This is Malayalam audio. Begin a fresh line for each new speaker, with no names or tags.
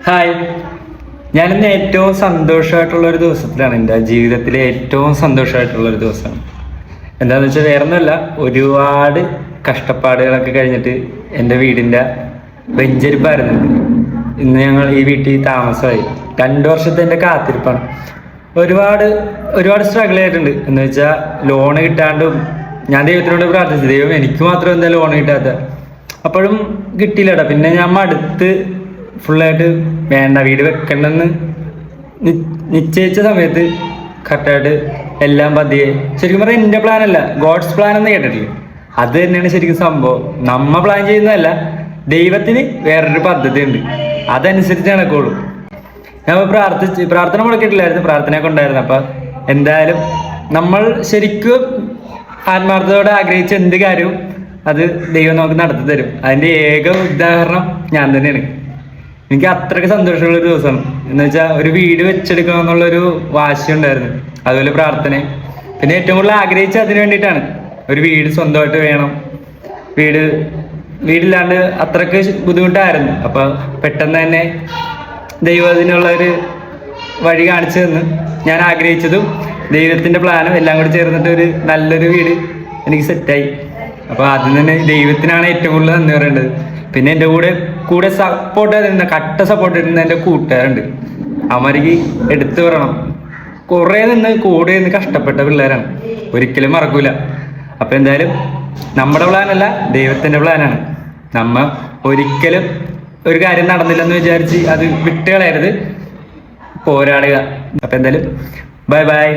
ഹായ്, ഞാനിന്ന് ഏറ്റവും സന്തോഷമായിട്ടുള്ള ഒരു ദിവസത്തിലാണ്. എൻ്റെ ജീവിതത്തിലെ ഏറ്റവും സന്തോഷമായിട്ടുള്ള ഒരു ദിവസമാണ്. എന്താണെന്ന് വെച്ചാൽ വേറെ ഒന്നുമല്ല, ഒരുപാട് കഷ്ടപ്പാടുകളൊക്കെ കഴിഞ്ഞിട്ട് എൻ്റെ വീടിൻ്റെ വെഞ്ചരിപ്പായിരുന്നു. ഇന്ന് ഞങ്ങൾ ഈ വീട്ടിൽ താമസമായി. 2 വർഷത്തെ എൻ്റെ കാത്തിരിപ്പാണ്. ഒരുപാട് ഒരുപാട് സ്ട്രഗിൾ ചെയ്തിട്ടുണ്ട്. എന്ന് വെച്ചാൽ ലോണ് കിട്ടാണ്ടും ഞാൻ ദൈവത്തിനോട് പ്രാർത്ഥിച്ചു, ദൈവം എനിക്ക് മാത്രം എന്താ ലോൺ കിട്ടാത്ത, അപ്പോഴും കിട്ടിയില്ലടാ. പിന്നെ ഞാൻ മടുത്ത് ഫുള്ളായിട്ട് വേണ്ട, വീട് വെക്കണ്ടെന്ന് നിശ്ചയിച്ച സമയത്ത് കറക്റ്റായിട്ട് എല്ലാം പതിയെ, ശരിക്കും പറഞ്ഞാൽ എൻ്റെ പ്ലാനല്ല, ഗോഡ്സ് പ്ലാൻ എന്ന് കേട്ടിട്ടില്ലേ, അത് തന്നെയാണ് ശരിക്കും സംഭവം. നമ്മ പ്ലാൻ ചെയ്യുന്നതല്ല, ദൈവത്തിന് വേറൊരു പദ്ധതി ഉണ്ട്, അതനുസരിച്ച് നടക്കുള്ളൂ. ഞാൻ പ്രാർത്ഥന മുടക്കിയിട്ടില്ലായിരുന്നു, പ്രാർത്ഥനയൊക്കെ ഉണ്ടായിരുന്നു. അപ്പം എന്തായാലും നമ്മൾ ശരിക്കും ആത്മാർത്ഥതയോടെ ആഗ്രഹിച്ച എന്ത് കാര്യവും അത് ദൈവം നമുക്ക് നടത്തി തരും. അതിൻ്റെ ഏക ഉദാഹരണം ഞാൻ തന്നെയാണ്. എനിക്ക് അത്രയ്ക്ക് സന്തോഷമുള്ളൊരു ദിവസമാണ്. എന്ന് വെച്ചാൽ ഒരു വീട് വെച്ചെടുക്കണം എന്നുള്ളൊരു വാശി ഉണ്ടായിരുന്നു, അതുപോലെ പ്രാർത്ഥനയും. പിന്നെ ഏറ്റവും കൂടുതൽ ആഗ്രഹിച്ച അതിന് വേണ്ടിയിട്ടാണ്, ഒരു വീട് സ്വന്തമായിട്ട് വേണം. വീടില്ലാണ്ട് അത്രയ്ക്ക് ബുദ്ധിമുട്ടായിരുന്നു. അപ്പം പെട്ടെന്ന് തന്നെ ദൈവം അതിനുള്ള ഒരു വഴി കാണിച്ചു തന്ന് ഞാൻ ആഗ്രഹിച്ചതും ദൈവത്തിൻ്റെ പ്ലാനും എല്ലാം കൂടി ചേർന്നിട്ട് ഒരു നല്ലൊരു വീട് എനിക്ക് സെറ്റായി. അപ്പോൾ അതിന് തന്നെ ദൈവത്തിനാണ് ഏറ്റവും കൂടുതൽ നന്ദി പറയേണ്ടത്. പിന്നെ എൻ്റെ കൂടെ സപ്പോർട്ട് ചെയ്തിരുന്ന, കട്ട സപ്പോർട്ട് ചെയ്തിരുന്ന എൻ്റെ കൂട്ടുകാരുണ്ട്, അവർക്ക് എടുത്തു പറയണം. കുറേ കൂടെ നിന്ന് കഷ്ടപ്പെട്ട പിള്ളേരാണ്, ഒരിക്കലും മറക്കൂല. അപ്പം എന്തായാലും നമ്മുടെ പ്ലാനല്ല, ദൈവത്തിൻ്റെ പ്ലാനാണ്. നമ്മ ഒരിക്കലും ഒരു കാര്യം നടന്നില്ലെന്ന് വിചാരിച്ച് അത് വിട്ടുകളയരുത്, പോരാടുക. അപ്പം എന്തായാലും ബൈ ബൈ.